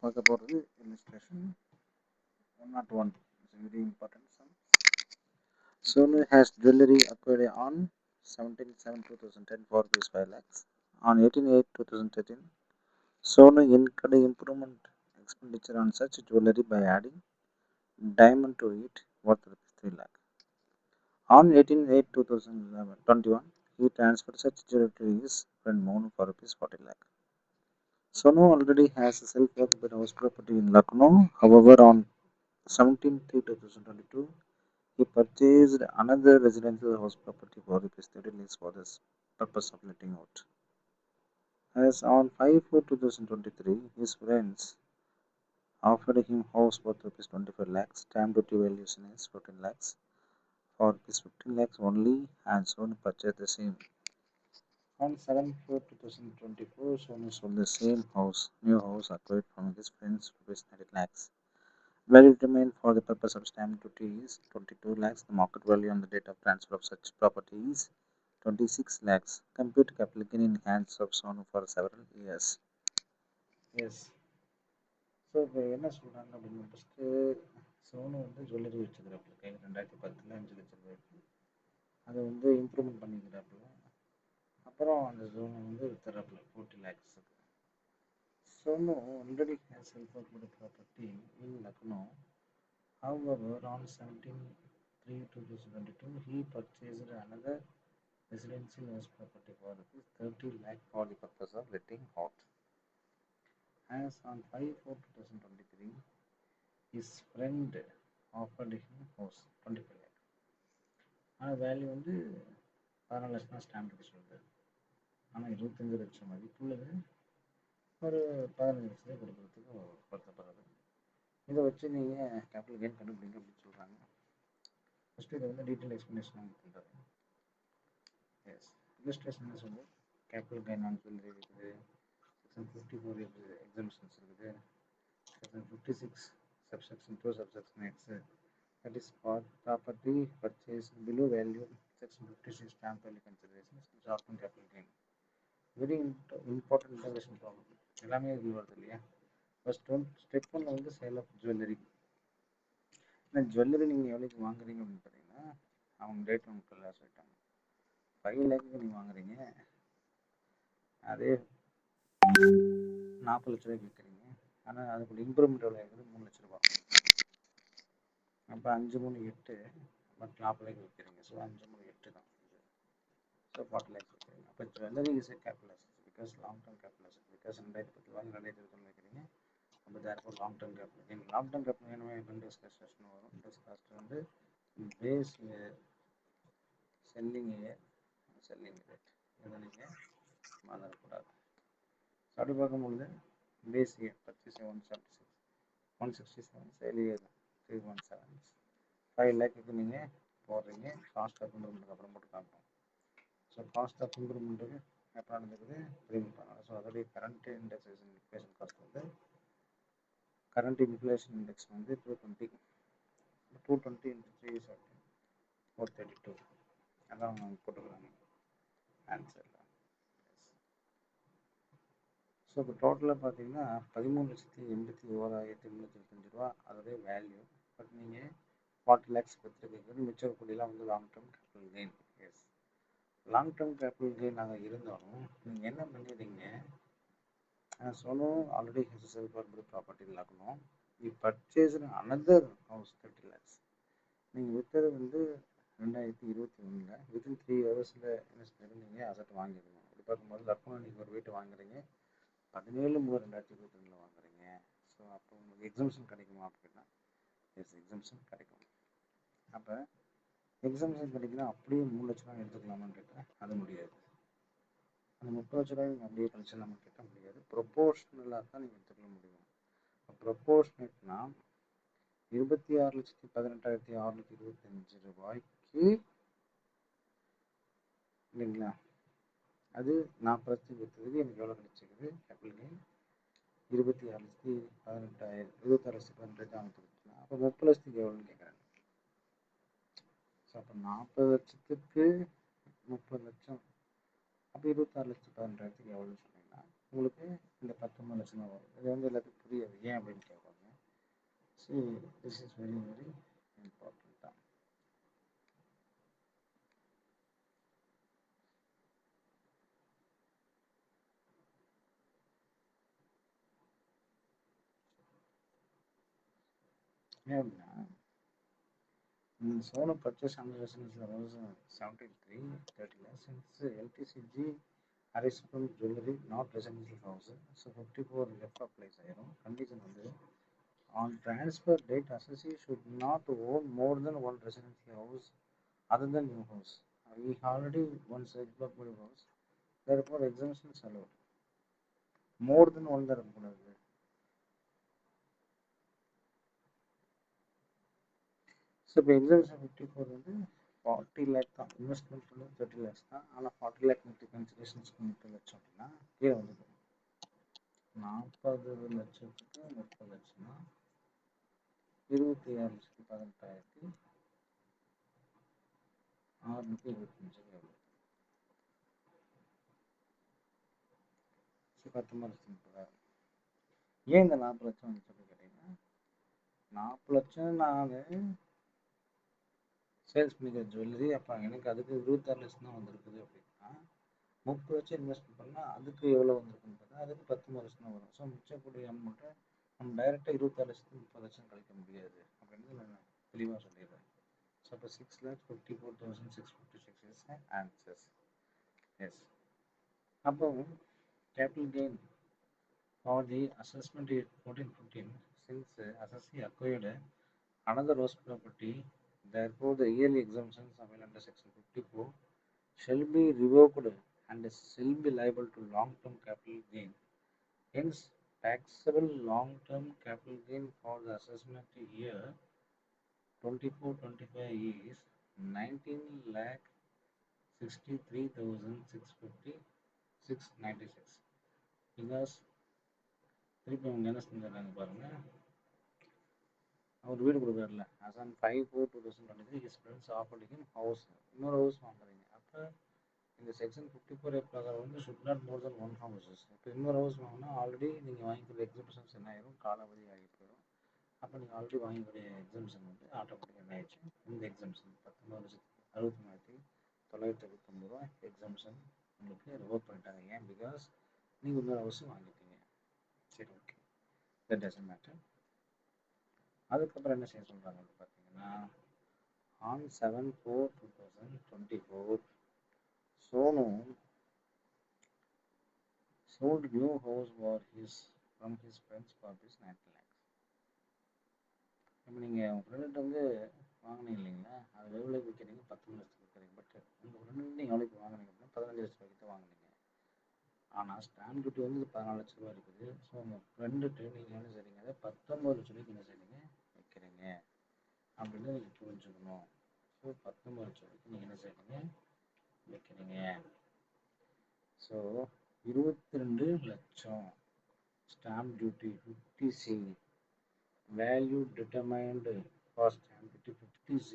பார்க்க போகிறது illustration 101. It's a very important sum. Sonu has jewelry acquired on 17/7/2010 for rupees 5 lakhs. On 18/8/2013, Sonu incurred improvement expenditure on such jewelry by adding diamond to it worth rupees 3 lakh. On 18/8/2021, he transferred such jewelry to his friend Monu for rupees 40 lakh. Sonu already has a self-occupied house property in Lucknow. However, on 17/3/2022, he purchased another residential house property for rupees 30 lakhs for the purpose of letting out. As on 5/4/2023, his friends offered him house worth rupees 25 lakhs, stamp duty valuation is 14 lakhs, for rupees 15 lakhs only, and Sonu purchased the same. On 7/4/2024, Sonu sold the same house, new house acquired from his friends, rupees 90 lakhs. Value determined for the purpose of stamp duty is 22 lakhs. The market value on the date of transfer of such property is 26 lakhs. Compute capital gain in hands of Sonu for several years. Yes. So இப்போ என்ன சொல்கிறாங்க அப்படின்னு first Sonu jewellery வச்சுக்கிறாப்புல கையில் 2010 5 லட்சம் ரூபாய்க்கு அதை improvement பண்ணிக்கிறாப்புல. அப்புறம் அந்த ஜோனை வித்துறாப்புல 40 lakhs. Sonu already has self-occupied property in Lucknow. However, on 17/3/2022, he purchased another residential house property for 30 lakh for the purpose of letting out. As on 5/4/2023, his friend offered him house 25 lakh. ஆனால் value 14 லட்சம் தான் stamp duty சொல்லுது. ஆனால் 25 லட்சம் மதிப்புள்ளது ஒரு 15 லட்சத்தை கொடுக்குறதுக்கு வருத்தப்படுறது. இதை வச்சு நீங்கள் கேபிட்டல் கெயின் கண்டுபிடிங்க அப்படின்னு சொல்கிறாங்க. ஃபஸ்ட்டு இதை டீட்டெயில் எக்ஸ்ப்ளனேஷன் பண்ணுறாரு. எஸ், இல்லஸ்ட்ரேஷன் என்ன சொல்லுது? கேபிட்டல் கெயின் ஆன் ஜுவல்லரி இருக்குது, செக்ஷன் 54 இருக்குது, எக்ஸம்ஷன்ஸ் இருக்குது, section 56 subsection 2 subsection X, that is property purchase below value, section 56 stamp value consideration, short capital gain. Very important integration problem எல்லாமே இதில் வருது இல்லையா? First step 1 sale of jewellery. இந்த jewellery நீங்கள் எவ்வளோக்கு வாங்குறீங்க அப்படின்னு பார்த்தீங்கன்னா, அவங்க ரேட் உங்களுக்கு எல்லாம் சொல்லிட்டாங்க. 5 lakhக்கு நீங்கள் வாங்குறீங்க, அதே 40 லட்ச ரூபாய்க்கு விற்கிறீங்க. ஆனால் அதுக்குள்ள இம்ப்ரூவ்மெண்ட் எவ்வளோ இருக்குது? 3 லட்ச ரூபா. அப்போ 5 3 8, பட் 40 லேக் விற்கிறீங்க. ஸோ 5 3 8 தான். ஸோ 40 lakhs விற்கிறீங்க. அப்போ jewellery is a capital asset because long term capital asset. Because 2010 வாங்கி 2021 வைக்கிறீங்க. அப்போ therefore long term capital gain. Long term capital gain interest cost வரும். Interest cost base year, selling year, selling rate இதை நீங்கள் மறந்துடக்கூடாது. அப்படி பார்க்கும்பொழுது base year purchase 167, sale year 317, 5 lakhக்கு நீங்கள் போடுறீங்க. காஸ்ட் ஆஃப் இம்ப்ரூவ்மெண்ட்டுக்கு அப்புறம் போட்டு காமிப்போம். ஸோ காஸ்ட் ஆஃப் இம்ப்ரூவ்மெண்ட்டுக்கு எப்போ நடந்துக்குது? 3 ஸோ அதோடைய current indexation inflation cost current inflation index 220. 220 into 3 is 432. அதான் அவங்க போட்டுக்கிறாங்க ஆன்சரில். ஸோ இப்போ டோட்டலாக பார்த்தீங்கன்னா 13,81,325 ரூபா அதோடைய வேல்யூ. பட் நீங்கள் 40 lakhs கொடுத்துருக்கிறது மிச்சம் கூடியெல்லாம் long term capital gain. Yes, long term capital gain நாங்கள் இருந்தாலும் நீங்கள் என்ன பண்ணிடுறீங்க? Sonu already has a self-occupied property in Lucknow. We purchased another house 30 lakhs. நீங்கள் விற்றது 2021 வித்தின் 3 இயர்ஸில் இன்வெஸ்ட் பண்ணி நீங்கள் அசட் வாங்கிடணும். அப்படி பார்க்கும்போது லக்னோ நீங்கள் ஒரு வீட்டு வாங்குறீங்க, 17/3/2022 வாங்குறீங்க. ஸோ அப்போ உங்களுக்கு எக்ஸம்ஷன் கிடைக்குமா அப்படின்னா? எஸ், எக்ஸம்ஷன் கிடைக்கும். அப்போ எக்ஸம்ஷன் கிடைக்குன்னா அப்படியே 3 லட்ச ரூபாய் எடுத்துக்கலாமான்னு கேட்டால் அது முடியாது. அந்த 30 லட்ச ரூபாய் நீங்கள் அப்படியே கழிச்சிடலாமான்னு கேட்டால் முடியாது. ப்ரொபோர்ஷ்னலாக தான் நீங்கள் எடுத்துக்க முடியும். ப்ரொபோர்ஷ்னேட்னா 26,18,625 ரூபாய்க்கு இல்லைங்களா? அது 40 லட்சத்துக்கு விற்றுறதுக்கு எனக்கு எவ்வளோ கிடைச்சிருக்குது? கேபிட்டல் கெயின் 26,18,000, 26,18,000 அப்போ 30 லட்சத்துக்கு எவ்வளோன்னு கேட்குறாங்க. ஸோ அப்போ 40 லட்சத்துக்கு 30 லட்சம், அப்போ 26,18,000 எவ்வளோன்னு சொன்னீங்கன்னா உங்களுக்கு இந்த 19 லட்சம் தான் வரும். இது வந்து எல்லாத்துக்கும் புரியாது ஏன் அப்படின்னு கேட்பாங்க. So this is very very important தான். ஏன் அப்படின்னா Solo purchase consideration is around 73, 30 lakhs. Since LTCG arise from jewelry, not residential house. So 54 left applies. Condition on transfer date, associate should not own more than one residential house other than new house. We already one side block house. Therefore, exemption is allowed. More than one there. So, இப்போ exemption 54 வந்து 40 lakh தான் investment வந்து 30 lakhs தான். ஆனால் 40 lakh மட்டும் கன்சிடரேஷன்ஸ்க்கு 30 லட்சம் அப்படின்னா கீழே வந்து 40 லட்சத்துக்கு 30 லட்சம்னா 26,18,625 19 லட்சம் ஏன் இந்த 40 லட்சம் வந்து சொல்லி கேட்டீங்கன்னா 40 லட்சம் நான் சேல்ஸ் பண்ணிக்கிற ஜுவல்லரி அப்போ எனக்கு அதுக்கு 26 லட்சம் தான் வந்திருக்குது அப்படின்னா 30 லட்சம் இன்வெஸ்ட் பண்ணால் அதுக்கு எவ்வளோ வந்திருக்குன்னு பார்த்தா அதுக்கு 19 லட்சம் தான் வரும். ஸோ மிச்சக்கூடிய அமௌண்ட்டை நம்ம டைரெக்டாக 26 லட்சத்துக்கு 30 லட்சம் கழிக்க முடியாது அப்படின்னு நான் தெளிவாக சொல்லிடுறேன். ஸோ அப்போ 6,54,656 இஸ் ஆன்சர்ஸ். எஸ். அப்போ capital gain for the assessment year 14-15, since assessee acquired another house property, therefore the yearly exemptions available under section 54 shall be revoked and shall be liable to long-term capital gain. Hence, taxable long-term capital gain for the assessment year 24-25 is 19,63,656. Because திருப்பி அவங்க என்ன செஞ்சிடறாங்க பாருங்க, அவர் வீடு கொடுக்குறாருல as on 5/4/2023 his friends offered him house, இன்னொரு house வாங்குறீங்க. அப்போ இந்த section 54 பிரகாரம் வந்து should not more than one houses. இப்போ இன்னொரு ஹவுஸ் வாங்கினா ஆல்ரெடி நீங்கள் வாங்கிக்கிற எக்ஸிபிஷன்ஸ் என்ன ஆயிரும், காலாவதி ஆகி போயிடும். அப்போ நீங்கள் ஆல்ரெடி வாங்கிக்கூடிய எக்ஸம்ஷன் வந்து ஆட்டோமேட்டிக் என்ன ஆயிடுச்சு, இந்த எக்ஸம்ஷன் 19,63,969 எக்ஸம்ஷன் உங்களுக்கு ரிவோக் பண்ணிட்டாங்க. ஏன்? பிகாஸ் நீங்கள் இன்னொரு ஹவுஸ் வாங்கிட்டீங்க. சரி, ஓகே, தட் டசன்ட் மேட்டர். அதுக்கப்புறம் என்ன செய்ய சொல்கிறாங்க பார்த்தீங்கன்னா, on 7/4/2024 Sonu sold new house for from his friends for this 90 lakhs. இப்போ நீங்கள் உங்கள் ஃப்ரெண்ட் வந்து வாங்கினீங்க இல்லைங்களா, அது எவ்வளோ விற்கிறீங்க, 10 லட்சம் விற்கிறீங்க. பட் உங்கள் ஃப்ரெண்டு நீங்கள் எவ்வளோக்கு வாங்கினீங்க அப்படின்னா 15 லட்ச ரூபாய்க்கு வாங்கினீங்க. ஆனால் ஸ்டாம்ப் டியூட்டி வந்து 14 லட்ச ரூபா இருக்குது. ஸோ உங்கள் ஃப்ரெண்டுட்டு நீங்கள் என்ன செய்றீங்க, அதை 19 லட்ச ரூபாய்க்கு என்ன செய்றீங்க, வைக்கிறீங்க அப்படின்னு நீங்கள் புரிஞ்சுக்கணும். ஸோ 19 லட்ச ரூபாய்க்கு நீங்கள் என்ன செய்றீங்க, வைக்கிறீங்க. ஸோ 22 லட்சம் stamp duty 50C value determined for stamp duty 50C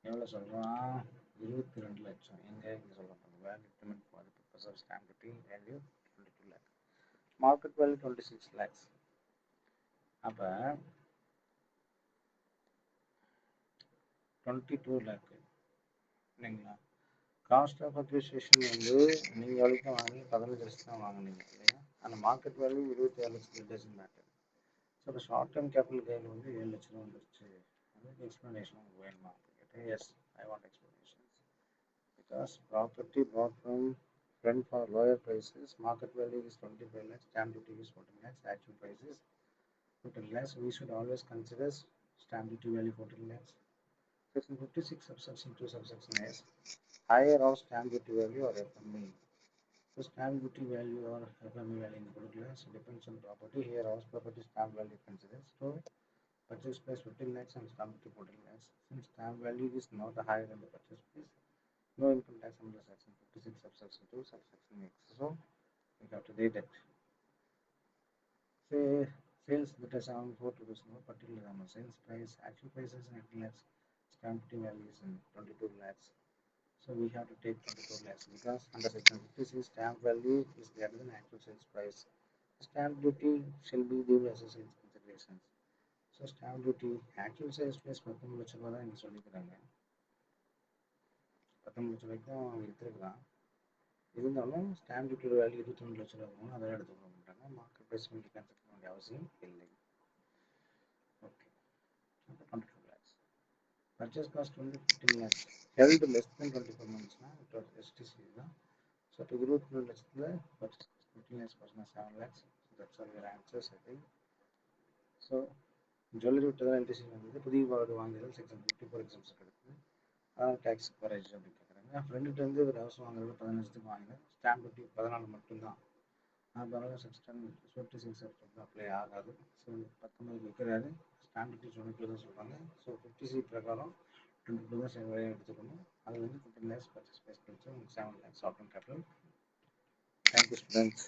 எவ்வளோ சொல்கிறான், 22 லட்சம். எங்கே இங்கே சொல்கிறாங்க value determined for the purpose of stamp duty value 22 lakh, market value 26 lakhs. அப்போ 22 லேக்கு இல்லைங்களா. காஸ்ட் ஆஃப் அக்விசிஷன் வந்து நீங்கள் எவ்வளோக்கு வாங்கினீங்க, 15 லட்சம் தான் வாங்கினீங்க இல்லையா. அந்த மார்க்கெட் வேல்யூ 27 லட்சம் டசன்ட் மேட்டர். ஸோ இப்போ ஷார்ட் டேர்ம் கேபிட்டல் கெயின் வந்து 7 லட்சம் ரூபா வந்துருச்சு. அதுக்கு எக்ஸ்ப்ளனேஷன் உங்களுக்கு வேணுமா கேட்டேன். Yes, I want explanation. Because property bought from friend for lower prices, market value is 25 lakhs, stamp duty is 14 lakhs, actual price is 14 lakhs. We should always consider stamp duty value 14 lakhs. Section 56 subsection 2 subsection S, higher of stamp duty value or FME. So stamp duty value or FME value in particular depends on property. Here house property stamp value considers. So purchase price 15 lakhs and stamp duty 14 lakhs. Since stamp value is not higher than the purchase price, no income tax under section 56 subsection 2 subsection X. So we have to read it. Say sales that is 7/4/2024 particular amount, sales price, actual price is 19 lakhs, stamp duty value is 22 lakhs. So we have to take 24 lakhs because under section 56 stamp value is greater than actual sales price. Stamp duty shall be given as a sales considerations. So stamp duty actual sales price 19 லட்ச ரூபா தான் இங்கே சொல்லிக்கிறாங்க. 19 லட்ச ரூபாய்க்கும் விற்றுருக்கலாம். இருந்தாலும் stamp டியூட்டியோட value 22 லட்ச ரூபா இருக்கும், அதெல்லாம் எடுத்துக்க மாட்டாங்க. மார்க்கெட் ப்ரைஸ் பண்ணி கன்சிடர் பண்ண வேண்டிய அவசியம் இல்லை. Okay, 22 lakhs. Purchase cost வந்து 15 lakhs. held less than 24 monthsனா it was STC தான். ஸோ 22 லட்சத்தில் purchase cost 15 lakhs பர்சனா 7 lakhs. So that's all your answers I think. So jewellery விட்டதான் எல்டிசி வந்தது. புதிய வார்டு வாங்குதல் செக்ஷன் 54 எக்ஸாம்ஸ் கிடைக்குது. அதான் டேக்ஸ் கவரேஜ் அப்படின்னு கேட்குறாங்க. ஃப்ரெண்டுகிட்ட வந்து ஒரு ஹவுஸ் வாங்குறது 15 லட்சத்துக்கு வாங்கினேன். ஸ்டாம்ப் டியூட்டி 14 மட்டும்தான். அதனால செக்ஷன் 56 வந்து அப்ளை ஆகாது. ஸோ 19 விற்கிறாரு, ஸ்டாம்ப் டியூட்டி 22 தான் சொல்கிறாங்க. ஸோ 50C பிரகாரம் 22 தான் எடுத்துக்கணும். அதில் வந்து 15 lakhs பர்ச்சேஸ் ப்ரைஸ் கழிச்சு உங்களுக்கு 7 lakhs option capital. Thank you students.